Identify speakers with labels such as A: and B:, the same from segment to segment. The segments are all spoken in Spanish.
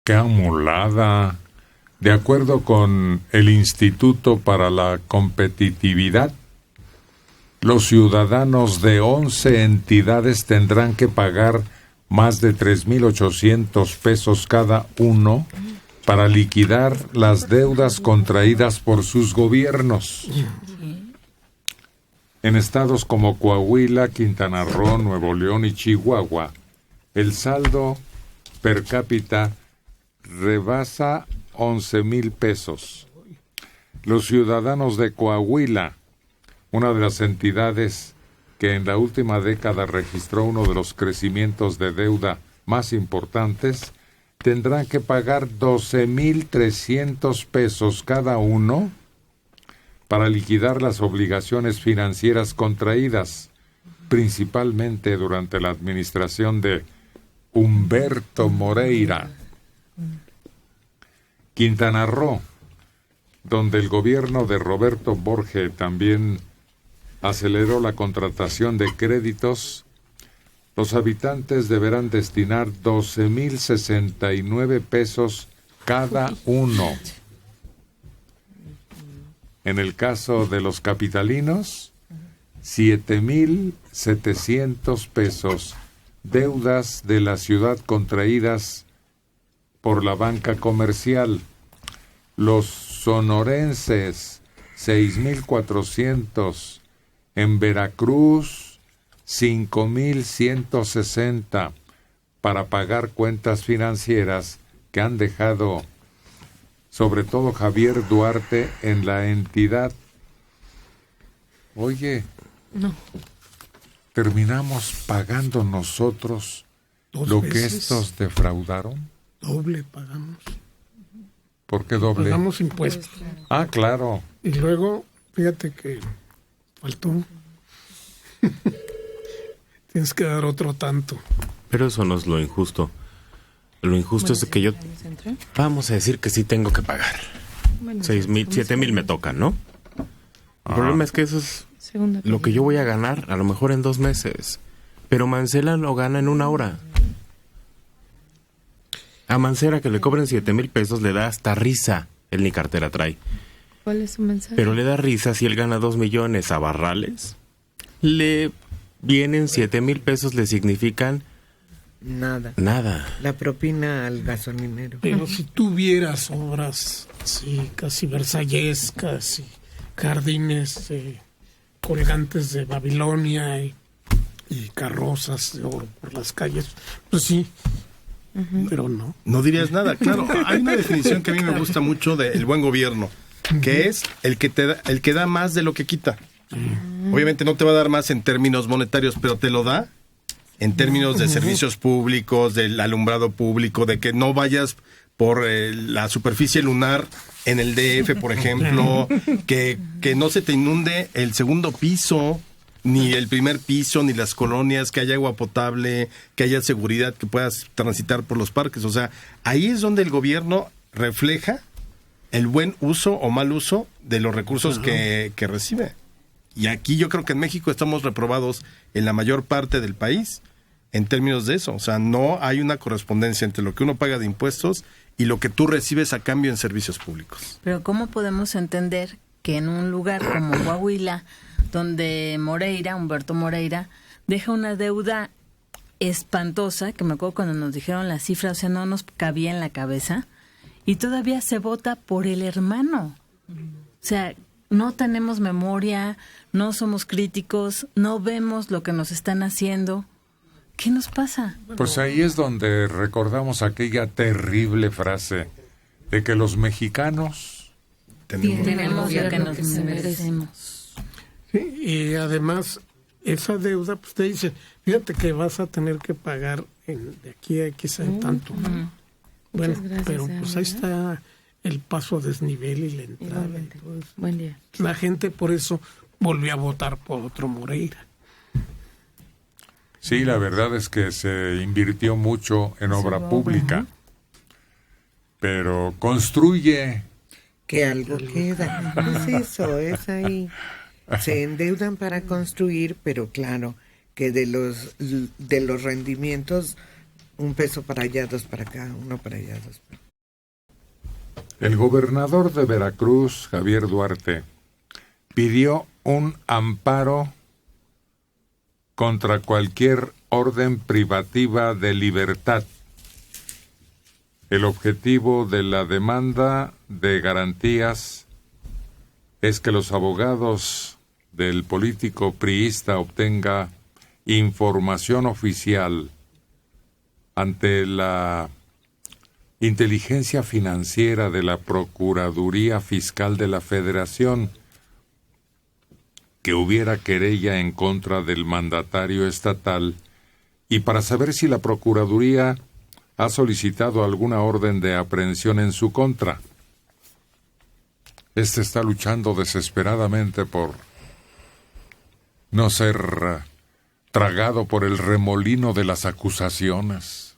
A: ¡Qué amolada! De acuerdo con el Instituto para la Competitividad, los ciudadanos de 11 entidades tendrán que pagar más de 3,800 pesos cada uno para liquidar las deudas contraídas por sus gobiernos. En estados como Coahuila, Quintana Roo, Nuevo León y Chihuahua, el saldo per cápita rebasa 11,000 pesos. Los ciudadanos de Coahuila, una de las entidades que en la última década registró uno de los crecimientos de deuda más importantes, tendrán que pagar 12,300 pesos cada uno para liquidar las obligaciones financieras contraídas, principalmente durante la administración de Humberto Moreira. Quintana Roo, donde el gobierno de Roberto Borge también aceleró la contratación de créditos, los habitantes deberán destinar 12,069 pesos cada uno. En el caso de los capitalinos, 7,700 pesos, deudas de la ciudad contraídas por la banca comercial. Los sonorenses, 6,400. En Veracruz, 5,160 para pagar cuentas financieras que han dejado, sobre todo Javier Duarte, en la entidad. Oye,
B: no.
A: ¿Terminamos pagando nosotros lo que estos defraudaron?
C: Doble pagamos.
A: ¿Por qué doble?
C: Pagamos impuestos.
A: Ah, claro.
C: Y luego, fíjate que faltó. Tienes que dar otro tanto.
D: Pero eso no es lo injusto. Lo injusto es que yo... Vamos a decir que sí tengo que pagar. 6,000, 7,000 me tocan, ¿no? El problema es que eso es lo que yo voy a ganar a lo mejor en 2 meses. Pero Mancera lo gana en 1 hora. A Mancera que le cobren 7,000 pesos le da hasta risa. Él ni cartera trae.
B: ¿Cuál es su mensaje?
D: Pero le da risa si él gana 2 millones a Barrales. Le vienen 7,000 pesos, le significan...
E: Nada. La propina al gasolinero.
C: Pero si tuvieras obras, sí, casi versallescas y jardines colgantes de Babilonia y carrozas de oro por las calles, pues sí, pero no.
F: No dirías nada, claro. Hay una definición que a mí me gusta mucho del buen gobierno, que es el que da más de lo que quita. Obviamente no te va a dar más en términos monetarios, pero te lo da en términos de servicios públicos, del alumbrado público, de que no vayas por la superficie lunar en el DF, por ejemplo, que no se te inunde el segundo piso, ni el primer piso, ni las colonias, que haya agua potable, que haya seguridad, que puedas transitar por los parques. O sea, ahí es donde el gobierno refleja el buen uso o mal uso de los recursos que recibe. Y aquí yo creo que en México estamos reprobados en la mayor parte del país en términos de eso. O sea, no hay una correspondencia entre lo que uno paga de impuestos y lo que tú recibes a cambio en servicios públicos.
G: Pero ¿cómo podemos entender que en un lugar como Coahuila, donde Humberto Moreira, deja una deuda espantosa, que me acuerdo cuando nos dijeron la cifra, o sea, no nos cabía en la cabeza, y todavía se vota por el hermano? O sea, no tenemos memoria, no somos críticos, no vemos lo que nos están haciendo. ¿Qué nos pasa?
A: Pues ahí es donde recordamos aquella terrible frase de que los mexicanos
G: tenemos lo que nos merecemos.
C: Sí, y además, esa deuda, pues te dice, fíjate que vas a tener que pagar de aquí a X en tanto. Bueno, pero pues ahí está el paso a desnivel y la entrada.
B: Buen día.
C: La gente por eso volvió a votar por otro Moreira.
A: Sí, la verdad es que se invirtió mucho en obra pública, pero construye.
E: Que algo queda. Es eso, es ahí. Se endeudan para construir, pero claro, que de los rendimientos un peso para allá, 2 para acá, 1 para allá, 2 para acá.
A: El gobernador de Veracruz, Javier Duarte, pidió un amparo contra cualquier orden privativa de libertad. El objetivo de la demanda de garantías es que los abogados del político priista obtenga información oficial ante la inteligencia financiera de la Procuraduría Fiscal de la Federación, que hubiera querella en contra del mandatario estatal, y para saber si la Procuraduría ha solicitado alguna orden de aprehensión en su contra. Este está luchando desesperadamente por no ser tragado por el remolino de las acusaciones.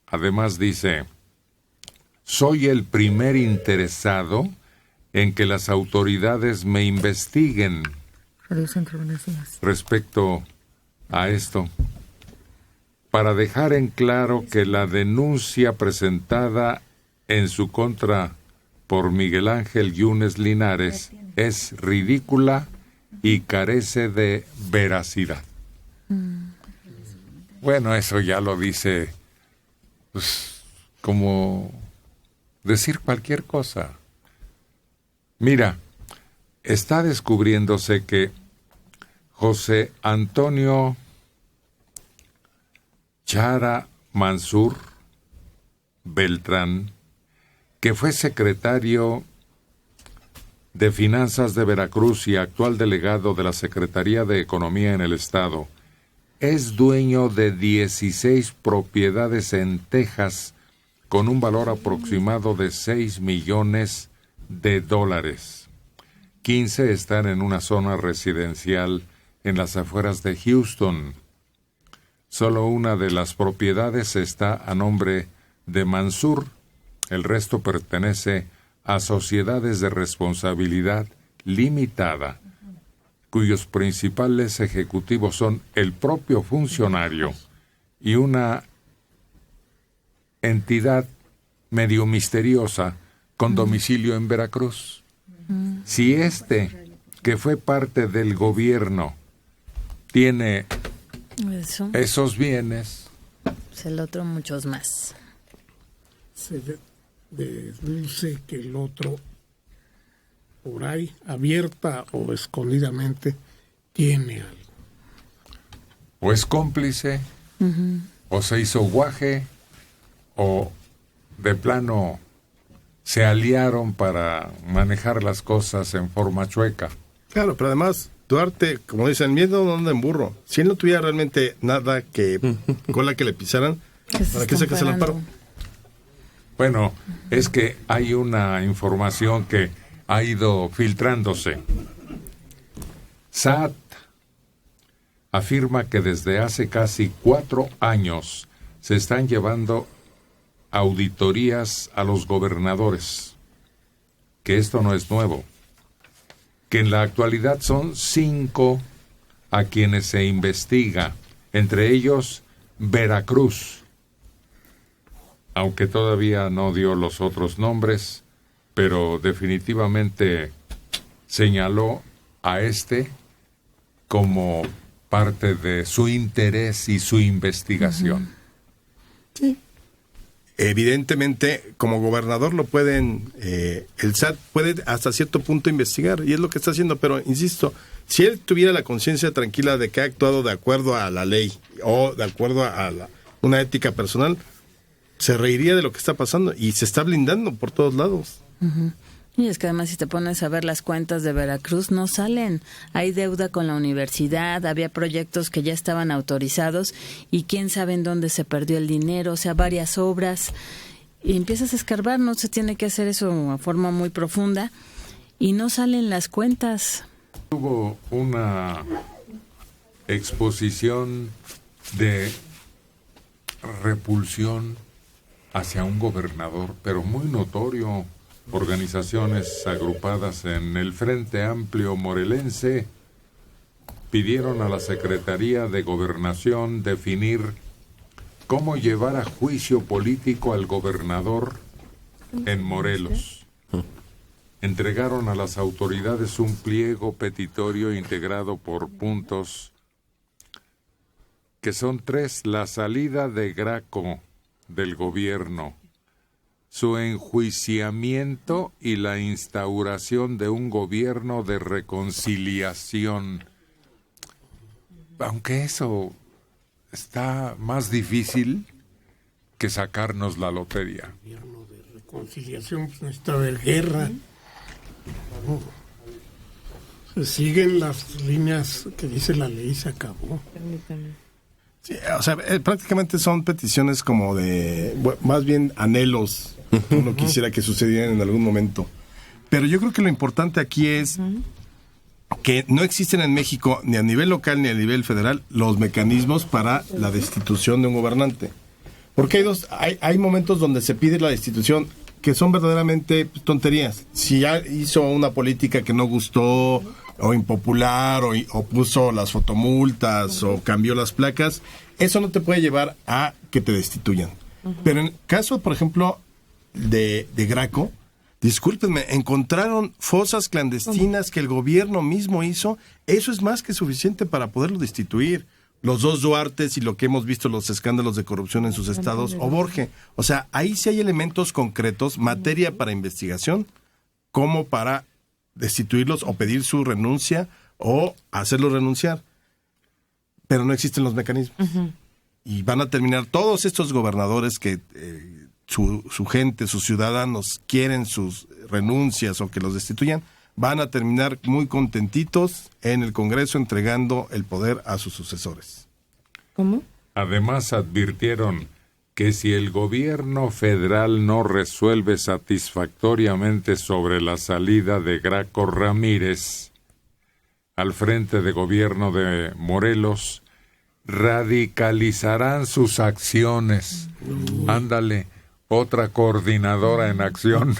A: Además dice: soy el primer interesado en que las autoridades me investiguen respecto a esto, para dejar en claro que la denuncia presentada en su contra por Miguel Ángel Yunes Linares es ridícula y carece de veracidad. Bueno, eso ya lo dice, pues, como decir cualquier cosa. Mira, está descubriéndose que José Antonio Chara Mansur Beltrán, que fue secretario de Finanzas de Veracruz y actual delegado de la Secretaría de Economía en el Estado, es dueño de 16 propiedades en Texas con un valor aproximado de $6 millones. 15 están en una zona residencial en las afueras de Houston. Solo una de las propiedades está a nombre de Mansur. El resto pertenece a sociedades de responsabilidad limitada, cuyos principales ejecutivos son el propio funcionario y una entidad medio misteriosa con domicilio en Veracruz. Si que fue parte del gobierno, tiene esos bienes,
G: pues el otro muchos más.
C: Se deduce que el otro, por ahí, abierta o escondidamente, tiene algo.
A: O es cómplice, o se hizo guaje, o de plano se aliaron para manejar las cosas en forma chueca.
F: Claro, pero además, Duarte, como dicen, miedo no anda en burro. Si él no tuviera realmente nada que cola que le pisaran, ¿para qué sacas el amparo?
A: Bueno, es que hay una información que ha ido filtrándose. SAT afirma que desde hace casi 4 años se están llevando auditorías a los gobernadores, que esto no es nuevo, que en la actualidad son 5 a quienes se investiga, entre ellos Veracruz, aunque todavía no dio los otros nombres, pero definitivamente señaló a como parte de su interés y su investigación.
F: Sí. Evidentemente, como gobernador lo pueden, el SAT puede hasta cierto punto investigar, y es lo que está haciendo, pero insisto, si él tuviera la conciencia tranquila de que ha actuado de acuerdo a la ley o de acuerdo a una ética personal, se reiría de lo que está pasando y se está blindando por todos lados.
G: Y es que además, si te pones a ver las cuentas de Veracruz, no salen. Hay deuda con la universidad, había proyectos que ya estaban autorizados y quién sabe en dónde se perdió el dinero, o sea, varias obras. Y empiezas a escarbar, no se tiene que hacer eso a forma muy profunda y no salen las cuentas.
A: Hubo una exposición de repulsión hacia un gobernador, pero muy notorio. Organizaciones agrupadas en el Frente Amplio Morelense pidieron a la Secretaría de Gobernación definir cómo llevar a juicio político al gobernador en Morelos. Entregaron a las autoridades un pliego petitorio integrado por puntos que son 3: la salida de Graco del gobierno, su enjuiciamiento y la instauración de un gobierno de reconciliación. Aunque eso está más difícil que sacarnos la lotería.
C: Gobierno de reconciliación, pues necesita haber guerra. Se siguen las líneas que dice la ley, se acabó.
B: Permítame.
F: Sí, o sea, prácticamente son peticiones como de, más bien anhelos que uno quisiera que sucedieran en algún momento. Pero yo creo que lo importante aquí es que no existen en México, ni a nivel local ni a nivel federal, los mecanismos para la destitución de un gobernante. Porque hay momentos donde se pide la destitución que son verdaderamente tonterías. Si ya hizo una política que no gustó, o impopular, o puso las fotomultas, o cambió las placas, eso no te puede llevar a que te destituyan. Pero en el caso, por ejemplo, de Graco, discúlpenme, encontraron fosas clandestinas que el gobierno mismo hizo. Eso es más que suficiente para poderlo destituir. Los 2 Duartes y lo que hemos visto, los escándalos de corrupción en sus estados, o Borge. O sea, ahí sí hay elementos concretos, materia para investigación, como para destituirlos o pedir su renuncia o hacerlos renunciar. Pero no existen los mecanismos. Y van a terminar todos estos gobernadores que su gente, sus ciudadanos quieren sus renuncias o que los destituyan, van a terminar muy contentitos en el Congreso entregando el poder a sus sucesores.
B: ¿Cómo?
A: Además advirtieron que si el gobierno federal no resuelve satisfactoriamente sobre la salida de Graco Ramírez al frente de gobierno de Morelos, radicalizarán sus acciones. Ándale, otra coordinadora en acción.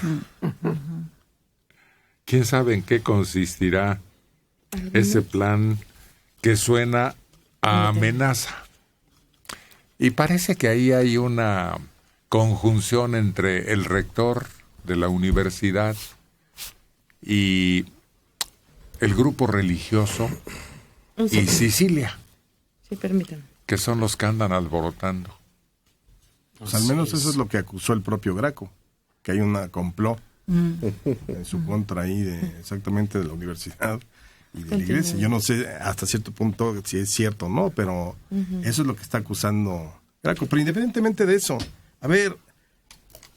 A: ¿Quién sabe en qué consistirá ese plan que suena a amenaza? Y parece que ahí hay una conjunción entre el rector de la universidad y el grupo religioso y Sicilia.
B: Sí, permítame.
A: Que son los que andan alborotando.
F: Pues al menos eso es lo que acusó el propio Graco, que hay una complot en su contra ahí exactamente de la universidad y de la iglesia. Yo no sé hasta cierto punto si es cierto o no, pero eso es lo que está acusando Graco. Pero independientemente de eso, a ver,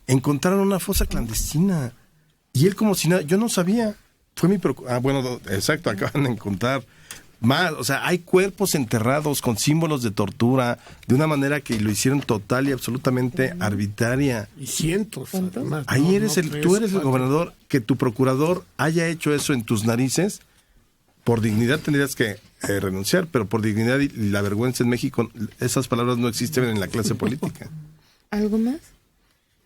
F: encontraron una fosa clandestina y él como si nada, yo no sabía, fue mi preocupación. Bueno, exacto, acaban de encontrar más, o sea, hay cuerpos enterrados con símbolos de tortura de una manera que lo hicieron total y absolutamente arbitraria.
C: Y cientos, además.
F: Ahí tú eres el gobernador, que tu procurador haya hecho eso en tus narices. Por dignidad tendrías que renunciar, pero por dignidad y la vergüenza en México, esas palabras no existen en la clase política.
B: ¿Algo más?